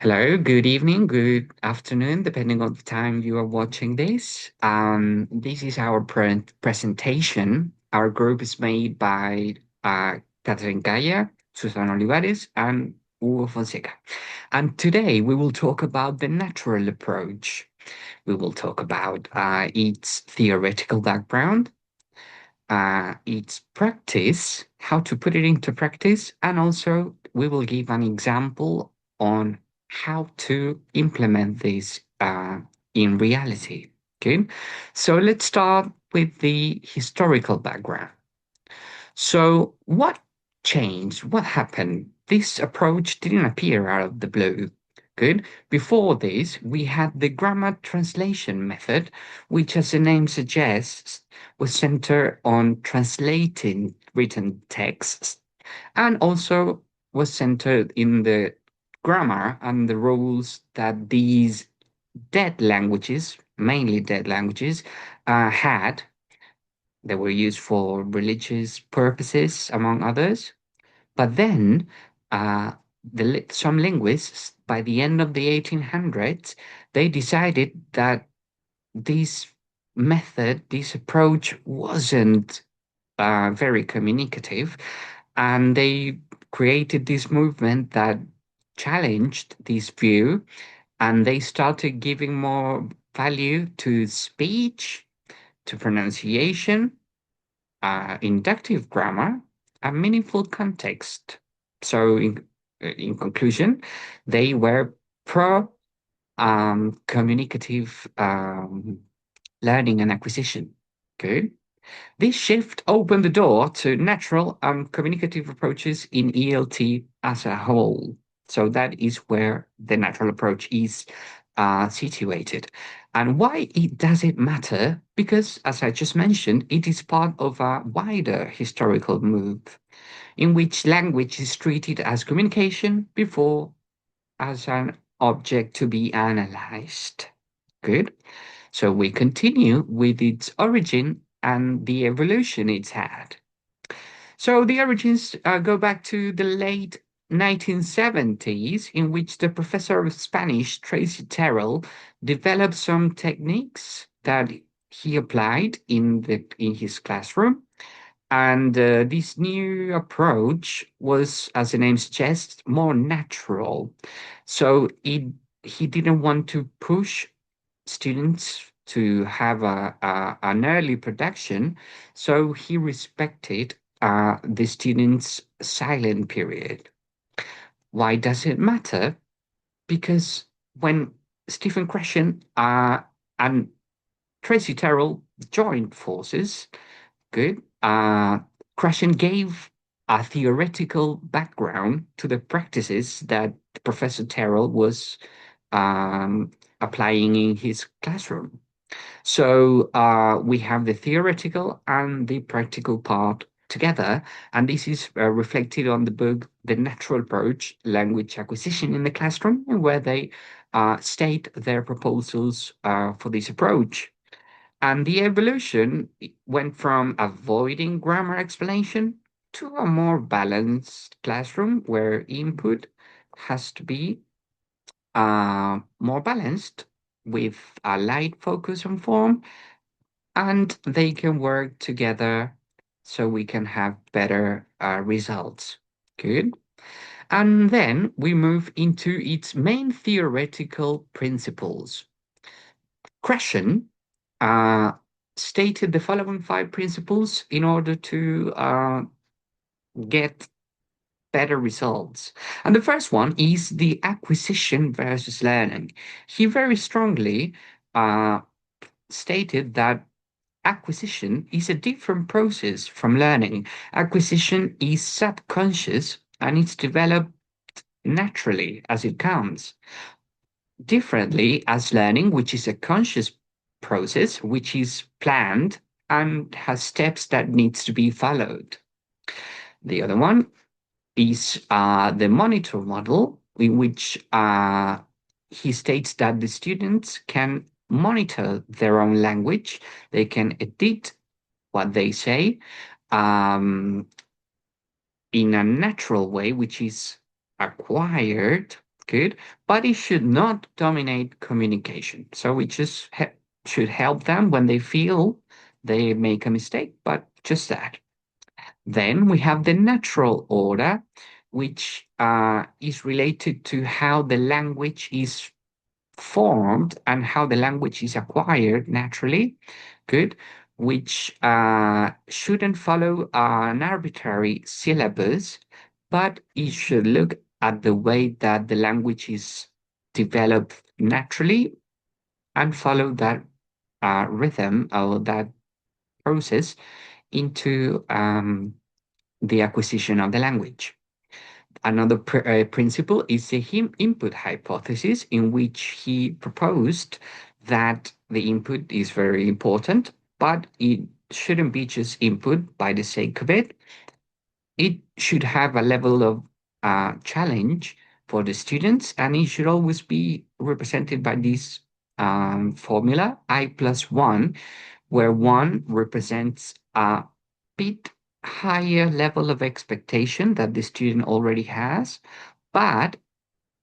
Hello, good evening, good afternoon, depending on the time you are watching this. This is our presentation. Our group is made by Catherine Calla, Susana Olivares, and Hugo Fonseca. And today we will talk about the natural approach. We will talk about its theoretical background, its practice, how to put it into practice, and also we will give an example on how to implement this in reality. Okay, so let's start with the historical background. So, what changed? What happened? This approach didn't appear out of the blue. Good. Before this, we had the grammar translation method, which, as the name suggests, was centered on translating written texts and also was centered in the grammar and the rules that these dead languages, mainly dead languages, had. They were used for religious purposes, among others. But then, some linguists, by the end of the 1800s, they decided that this method, this approach wasn't very communicative, and they created this movement that challenged this view, and they started giving more value to speech, to pronunciation, inductive grammar, and meaningful context. So, in conclusion, they were pro communicative learning and acquisition. Good. This shift opened the door to natural and communicative approaches in ELT as a whole. So that is where the natural approach is situated. And why does it matter? Because, as I just mentioned, it is part of a wider historical move in which language is treated as communication before as an object to be analyzed. Good. So we continue with its origin and the evolution it's had. So the origins go back to the late 1970s, in which the professor of Spanish, Tracy Terrell, developed some techniques that he applied in his classroom. And this new approach was, as the name suggests, more natural. So he didn't want to push students to have an early production, so he respected the students' silent period. Why does it matter? Because when Stephen Krashen and Tracy Terrell joined forces, good, Krashen gave a theoretical background to the practices that Professor Terrell was um, applying in his classroom. So we have the theoretical and the practical part together, and this is reflected on the book The Natural Approach, Language Acquisition in the Classroom, where they state their proposals for this approach. And the evolution went from avoiding grammar explanation to a more balanced classroom where input has to be more balanced with a light focus on form, and they can work together so we can have better results. Good. And then we move into its main theoretical principles. Krashen uh, stated the following five principles in order to get better results. And the first one is the acquisition versus learning. He very strongly uh, stated that acquisition is a different process from learning. Acquisition is subconscious and it's developed naturally as it comes. Differently as learning, which is a conscious process, which is planned and has steps that needs to be followed. The other one is the monitor model, in which he states that the students can monitor their own language, they can edit what they say um, in a natural way, which is acquired, Good, but it should not dominate communication. So it just should help them when they feel they make a mistake, but just that. Then we have the natural order, which is related to how the language is formed and how the language is acquired naturally. Good, which shouldn't follow an arbitrary syllabus, but it should look at the way that the language is developed naturally and follow that rhythm or that process into the acquisition of the language. Another principle is the input hypothesis, in which he proposed that the input is very important, but it shouldn't be just input by the sake of it. It should have a level of challenge for the students, and it should always be represented by this formula, I plus one, where one represents a bit higher level of expectation that the student already has, but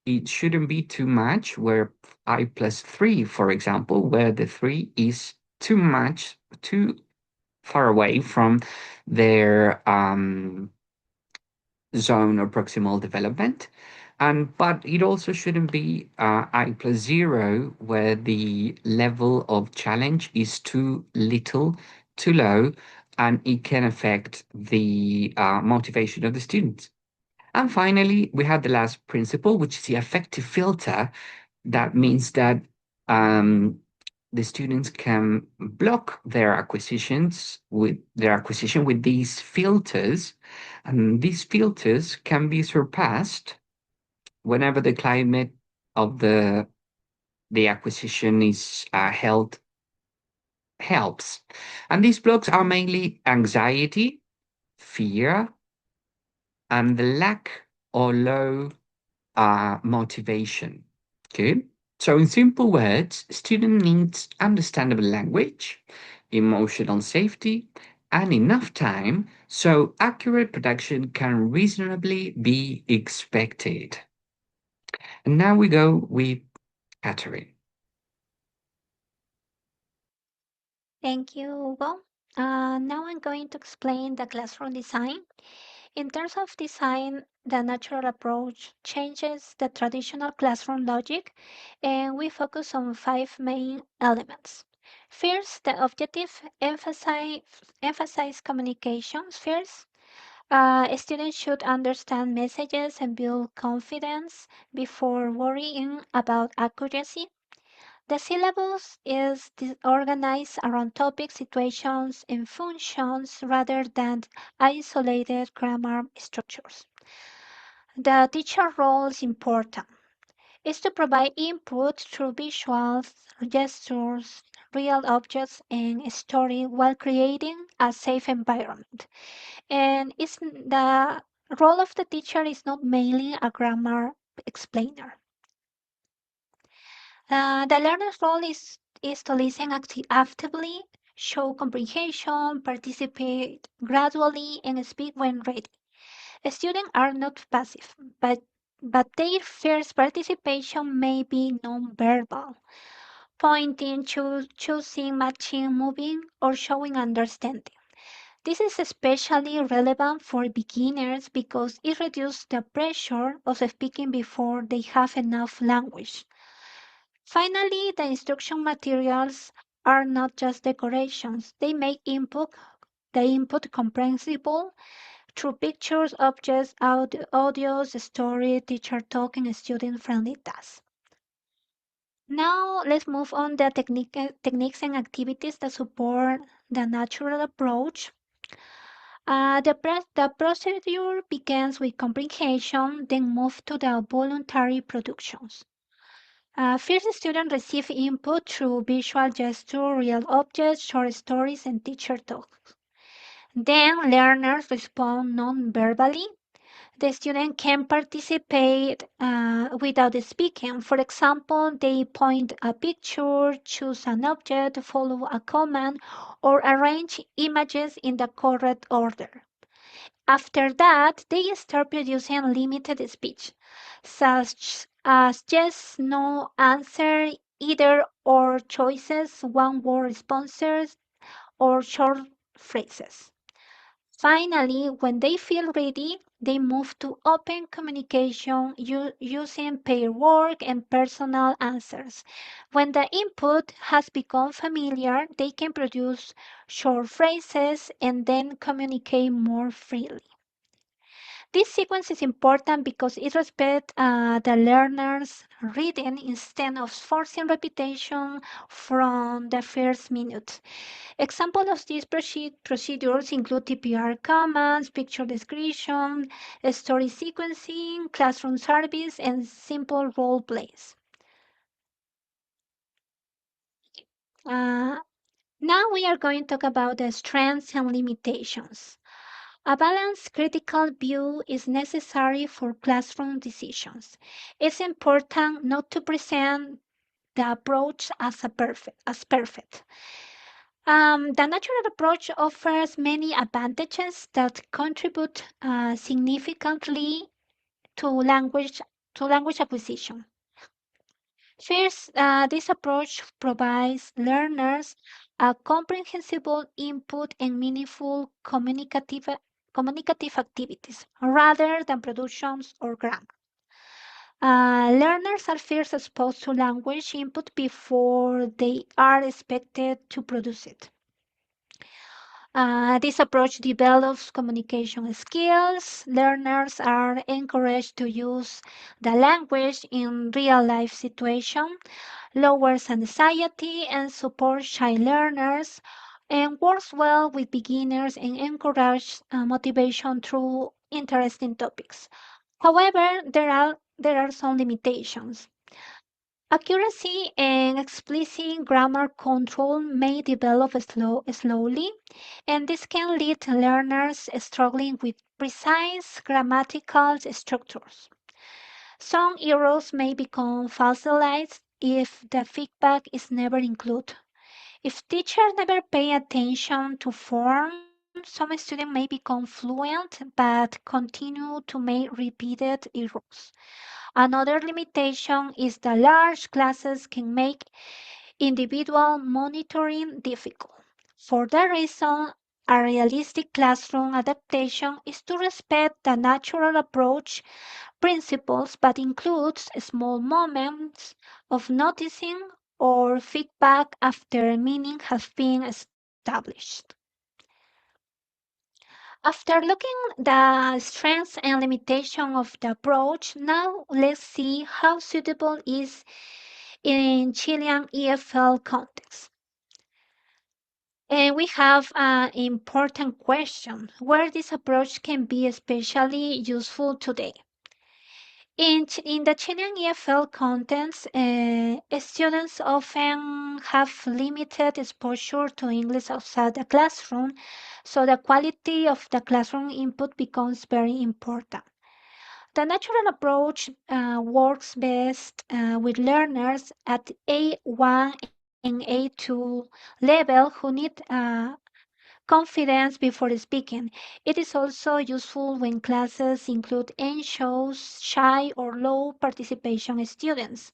it shouldn't be too much, where I plus three, for example, where the three is too much, too far away from their zone or proximal development. And but it also shouldn't be I plus zero, where the level of challenge is too little, too low, and it can affect the motivation of the students. And finally, we have the last principle, which is the affective filter. That means that um, the students can block their acquisition with these filters, and these filters can be surpassed whenever the climate of the acquisition is held helps. And these blocks are mainly anxiety, fear, and the lack or low motivation. Good. So, in simple words, student needs understandable language, emotional safety, and enough time so accurate production can reasonably be expected. And now we go with Catherine. Thank you, Hugo. Now I'm going to explain the classroom design. In terms of design, the natural approach changes the traditional classroom logic, and we focus on five main elements. First, the objective emphasize communications first. Students should understand messages and build confidence before worrying about accuracy. The syllabus is organized around topics, situations, and functions rather than isolated grammar structures. The teacher role is important. Is to provide input through visuals, gestures, real objects, and story while creating a safe environment. And it's the role of the teacher is not mainly a grammar explainer. The learner's role is to listen actively, show comprehension, participate gradually, and speak when ready. Students are not passive, but their first participation may be non-verbal, pointing, choosing, matching, moving, or showing understanding. This is especially relevant for beginners because it reduces the pressure of speaking before they have enough language. Finally, the instruction materials are not just decorations. They make the input comprehensible through pictures, objects, audios, story, teacher talk, and student-friendly tasks. Now let's move on the techniques and activities that support the natural approach. The procedure begins with comprehension, then move to the voluntary productions. First, students receive input through visual gesture, real objects, short stories, and teacher talks. Then, learners respond non-verbally. The student can participate without speaking. For example, they point a picture, choose an object, follow a command, or arrange images in the correct order. After that, they start producing limited speech, such as yes, no answer, either or choices, one word responses, or short phrases. Finally, when they feel ready, they move to open communication using pair work and personal answers. When the input has become familiar, they can produce short phrases and then communicate more freely. This sequence is important because it respects the learner's reading instead of forcing repetition from the first minute. Examples of these procedures include TPR commands, picture description, story sequencing, classroom service, and simple role plays. Uh, Now we are going to talk about the strengths and limitations. A balanced critical view is necessary for classroom decisions. It's important not to present the approach as perfect. The natural approach offers many advantages that contribute significantly to language acquisition. First, this approach provides learners a comprehensible input and meaningful communicative activities rather than productions or grammar. Learners are first exposed to language input before they are expected to produce it. This approach develops communication skills. Learners are encouraged to use the language in real life situations, lowers anxiety and supports shy learners, and works well with beginners and encourages motivation through interesting topics. However, there are some limitations. Accuracy and explicit grammar control may develop slowly, and this can lead to learners struggling with precise grammatical structures. Some errors may become fossilized if the feedback is never included. If teachers never pay attention to form, some students may become fluent but continue to make repeated errors. Another limitation is that large classes can make individual monitoring difficult. For that reason, a realistic classroom adaptation is to respect the natural approach principles but includes small moments of noticing or feedback after meaning has been established. After looking the strengths and limitation of the approach, now let's see how suitable it is in Chilean EFL context. And we have an important question where this approach can be especially useful today. In the Chilean EFL context, students often have limited exposure to English outside the classroom, so the quality of the classroom input becomes very important. The natural approach works best with learners at A1 and A2 level who need confidence before speaking. It is also useful when classes include anxious, shy, or low participation students.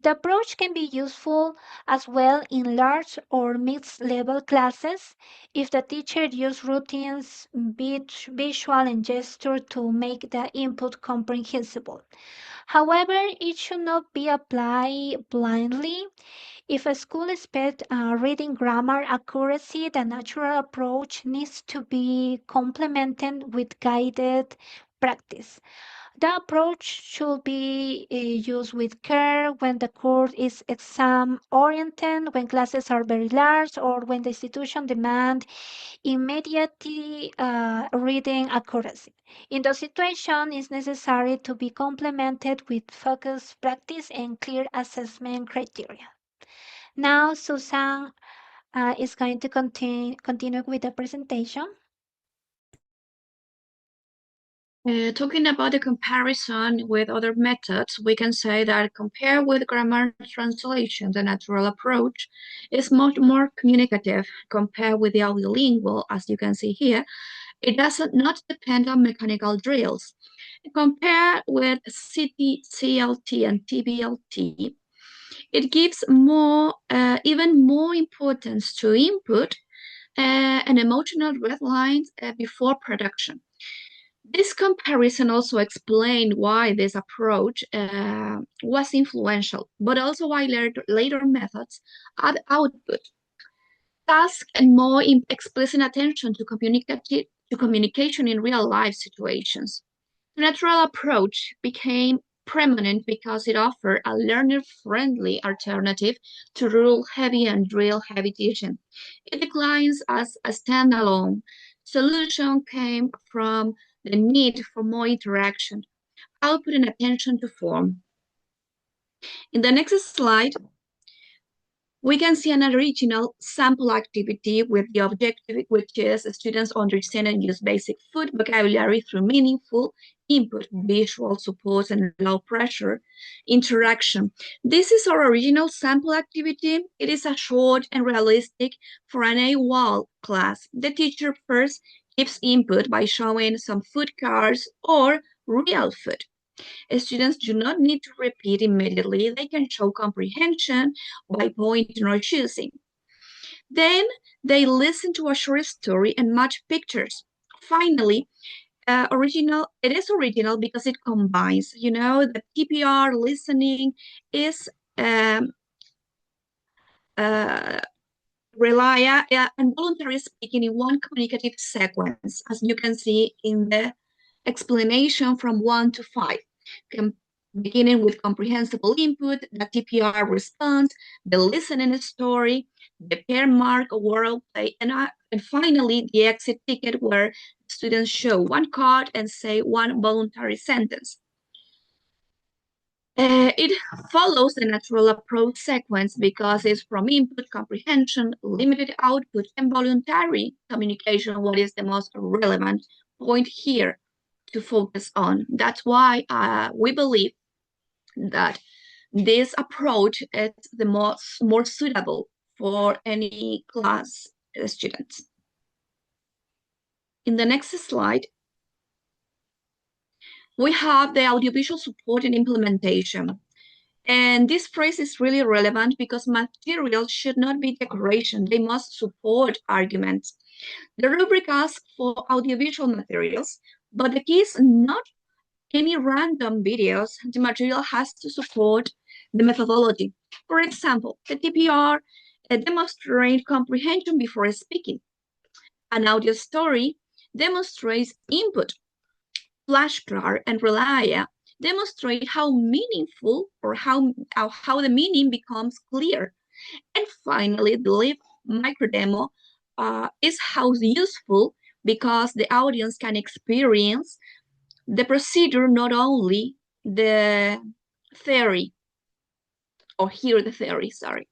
The approach can be useful as well in large or mixed level classes if the teacher uses routines, visual, and gesture to make the input comprehensible. However, it should not be applied blindly. If a school expects reading grammar accuracy, the natural approach needs to be complemented with guided practice. The approach should be used with care when the course is exam oriented, when classes are very large, or when the institution demands immediate reading accuracy. In those situations, it's necessary to be complemented with focused practice and clear assessment criteria. Now, Susan is going to continue with the presentation. Talking about the comparison with other methods, we can say that compared with grammar translation, the natural approach is much more communicative compared with the audiolingual, as you can see here. It does not depend on mechanical drills. Compared with CLT and TBLT, it gives more, even more importance to input and emotional red lines before production. This comparison also explained why this approach was influential, but also why later methods add output, task, and more explicit attention to communication in real-life situations. The natural approach became prominent because it offered a learner-friendly alternative to rule-heavy and drill-heavy teaching. It declines as a standalone solution came from the need for more interaction, output, and attention to form. In the next slide, we can see an original sample activity with the objective, which is students understand and use basic food vocabulary through meaningful input, visual support, and low pressure interaction. This is our original sample activity. It is a short and realistic for an AWOL class. The teacher first gives input by showing some food cards or real food. Students do not need to repeat immediately. They can show comprehension by pointing or choosing. Then they listen to a short story and match pictures. Finally, it is original because it combines, the TPR listening is and voluntary speaking in one communicative sequence, as you can see in the explanation from 1 to 5. Beginning with comprehensible input, the TPR response, the listening story, the pair mark word play, and finally the exit ticket, where students show one card and say one voluntary sentence. It follows the natural approach sequence because it's from input, comprehension, limited output, and voluntary communication, what is the most relevant point here to focus on. That's why we believe that this approach is the more suitable for any class students. In the next slide, we have the audiovisual support and implementation. And this phrase is really relevant because materials should not be decoration. They must support arguments. The rubric asks for audiovisual materials, but the key is not any random videos. The material has to support the methodology. For example, the TPR demonstrates comprehension before speaking. An audio story demonstrates input. Flashcard and Relia demonstrate how meaningful or how the meaning becomes clear. And finally, the live micro demo is how useful because the audience can experience the procedure, not only the theory, or hear the theory, sorry.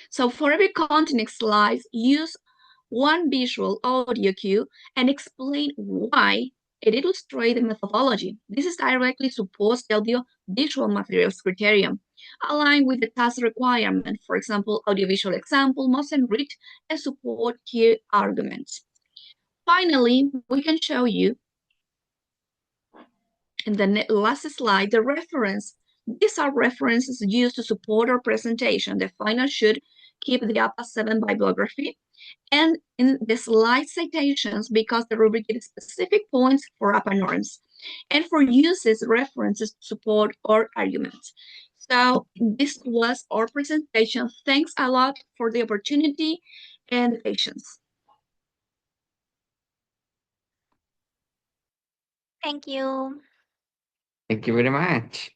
So for every content slide, use one visual audio cue and explain why it illustrates the methodology. This is directly supports the audio visual materials criterion, aligned with the task requirement. For example, audiovisual example must enrich and support key arguments. Finally, we can show you in the last slide the reference. These are references used to support our presentation. The final should keep the APA 7 bibliography. And in the slide citations, because the rubric gives specific points for APA norms, and for uses references to support our arguments. So this was our presentation. Thanks a lot for the opportunity and the patience. Thank you. Thank you very much.